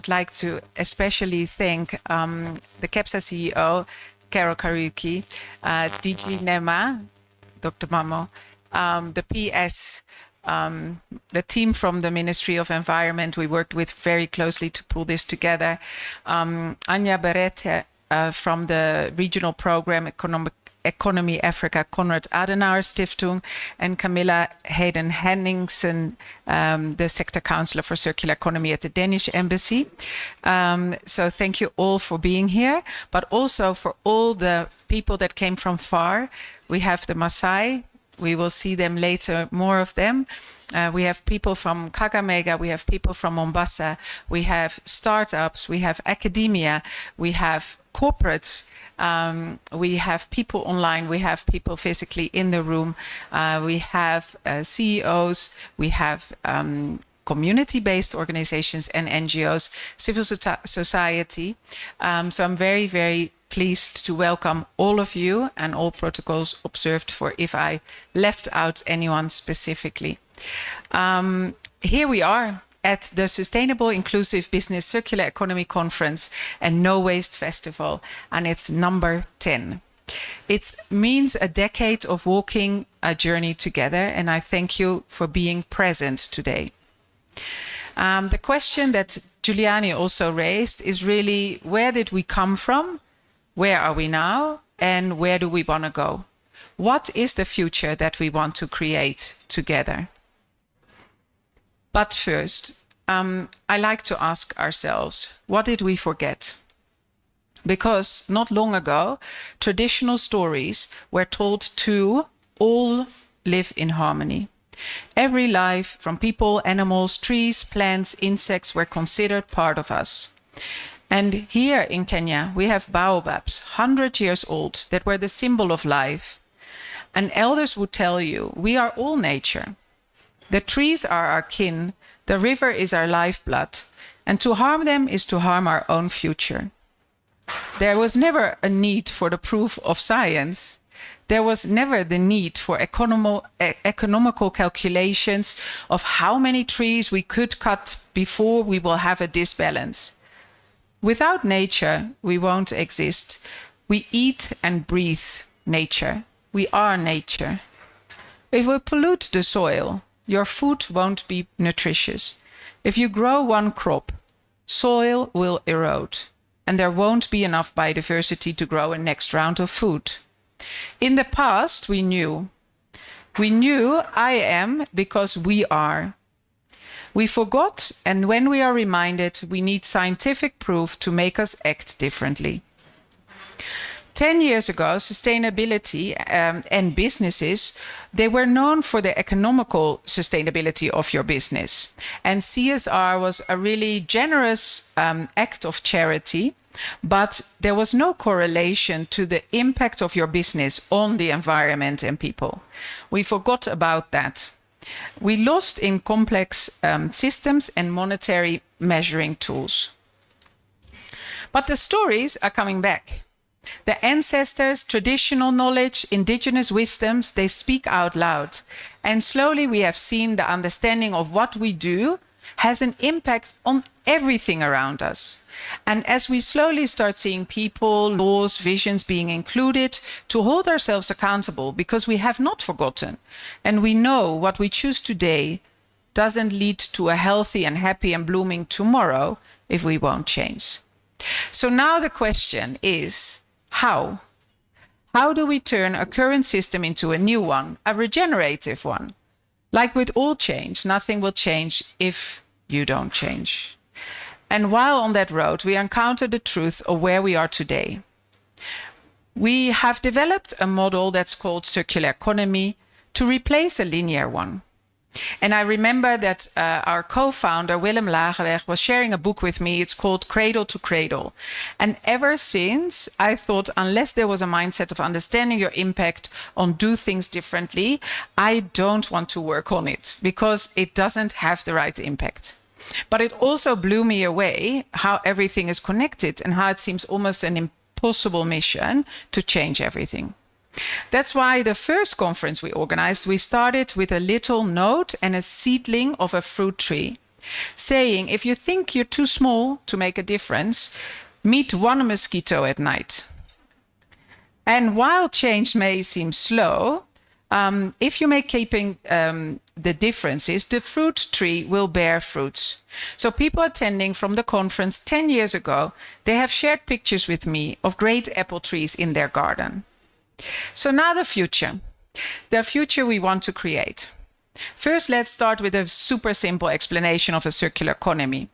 I'd like to especially thank the KEPSA CEO, Carol Karuki, DG Nema, Dr. Mamo, the PS, the team from the Ministry of Environment we worked with very closely to pull this together, Anja Berette from the regional program Economy Africa Konrad Adenauer Stiftung, and Camilla Hayden Henningsen, the sector counselor for circular economy at the Danish embassy. So thank you all for being here, but also for all the people that came from far. We have the Maasai. We will see them later, more of them. We have people from Kakamega, we have people from Mombasa, we have startups, we have academia, we have corporates, we have people online, we have people physically in the room, we have CEOs, we have community-based organizations and NGOs, civil society. So I'm very, very pleased to welcome all of you and all protocols observed for if I left out anyone specifically. Here we are at the Sustainable Inclusive Business Circular Economy Conference and No Waste Festival, and it's number 10. It means a decade of walking a journey together, and I thank you for being present today. The question that Giuliani also raised is really, where did we come from? Where are we now? And where do we want to go? What is the future that we want to create together? But first, I like to ask ourselves, what did we forget? Because not long ago, traditional stories were told to all live in harmony. Every life, from people, animals, trees, plants, insects, were considered part of us. And here in Kenya, we have baobabs, 100 years old, that were the symbol of life. And elders would tell you, we are all nature. The trees are our kin, the river is our lifeblood, and to harm them is to harm our own future. There was never a need for the proof of science. There was never the need for economical calculations of how many trees we could cut before we will have a disbalance. Without nature, we won't exist. We eat and breathe nature. We are nature. If we pollute the soil, your food won't be nutritious. If you grow one crop, soil will erode, and there won't be enough biodiversity to grow a next round of food. In the past, we knew. We knew I am because we are. We forgot, and when we are reminded, we need scientific proof to make us act differently. 10 years ago, sustainability and businesses, they were known for the economical sustainability of your business. And CSR was a really generous act of charity, but there was no correlation to the impact of your business on the environment and people. We forgot about that. We lost in complex systems and monetary measuring tools. But the stories are coming back. The ancestors, traditional knowledge, indigenous wisdoms, they speak out loud. And slowly we have seen the understanding of what we do has an impact on everything around us. And as we slowly start seeing people, laws, visions being included, to hold ourselves accountable because we have not forgotten. And we know what we choose today doesn't lead to a healthy and happy and blooming tomorrow if we won't change. So now the question is, how? How do we turn a current system into a new one, a regenerative one? Like with all change, nothing will change if you don't change. And while on that road, we encounter the truth of where we are today. We have developed a model that's called circular economy to replace a linear one. And I remember that our co-founder, Willem Lageweg, was sharing a book with me. It's called Cradle to Cradle. And ever since, I thought, unless there was a mindset of understanding your impact on do things differently, I don't want to work on it because it doesn't have the right impact. But it also blew me away how everything is connected and how it seems almost an impossible mission to change everything. That's why the first conference we organized, we started with a little note and a seedling of a fruit tree. saying, if you think you're too small to make a difference, meet one mosquito at night. And while change may seem slow, if you make keeping the differences, the fruit tree will bear fruits. So people attending from the conference 10 years ago, they have shared pictures with me of great apple trees in their garden. So now the future we want to create. First, let's start with a super simple explanation of a circular economy.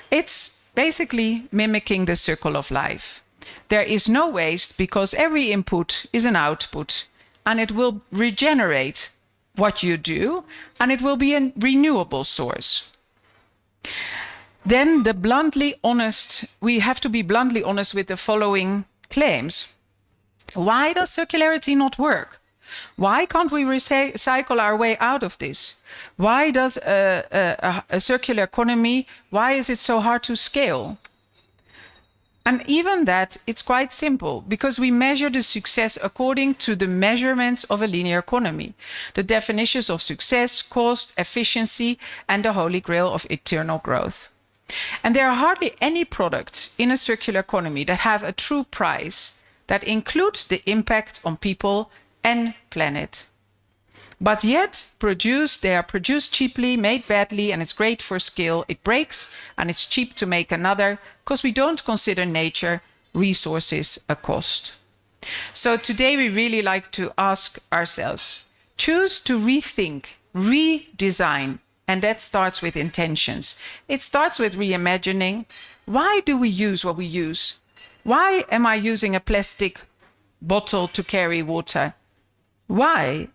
It's basically mimicking the circle of life. There is no waste because every input is an output, and it will regenerate what you do, and it will be a renewable source. Then we have to be bluntly honest with the following claims. Why does circularity not work? Why can't we recycle our way out of this? Why does a circular economy, why is it so hard to scale? And even that, it's quite simple, because we measure the success according to the measurements of a linear economy, the definitions of success, cost, efficiency, and the holy grail of eternal growth. And there are hardly any products in a circular economy that have a true price that include the impact on people and planet. But yet, they are produced cheaply, made badly, and it's great for scale. It breaks, and it's cheap to make another, because we don't consider nature resources a cost. So today we really like to ask ourselves, choose to rethink, redesign, and that starts with intentions. It starts with reimagining. Why do we use what we use? Why am I using a plastic bottle to carry water? Why?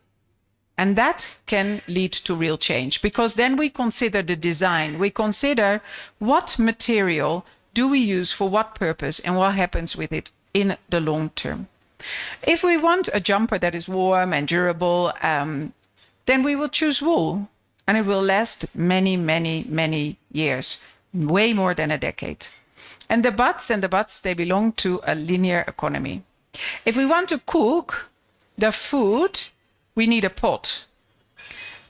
And that can lead to real change, because then we consider the design. We consider what material do we use for what purpose and what happens with it in the long term. If we want a jumper that is warm and durable, then we will choose wool, and it will last many, many, many years, way more than a decade. And the buts, they belong to a linear economy. If we want to cook the food, we need a pot.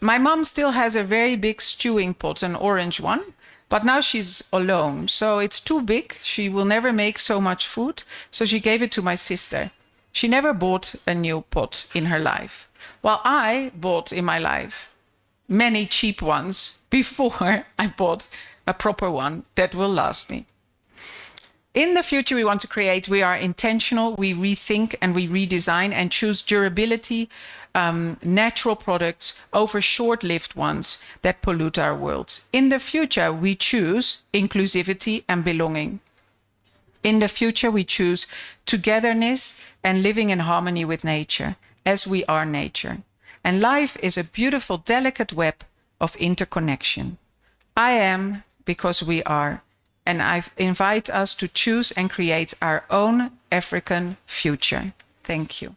My mom still has a very big stewing pot, an orange one, but now she's alone, so it's too big. She will never make so much food, so she gave it to my sister. She never bought a new pot in her life, while I bought in my life many cheap ones before I bought a proper one that will last me. In the future we want to create, we are intentional, we rethink and we redesign and choose durability, natural products over short-lived ones that pollute our world. In the future, we choose inclusivity and belonging. In the future, we choose togetherness and living in harmony with nature, as we are nature. And life is a beautiful, delicate web of interconnection. I am because we are. And I invite us to choose and create our own African future. Thank you.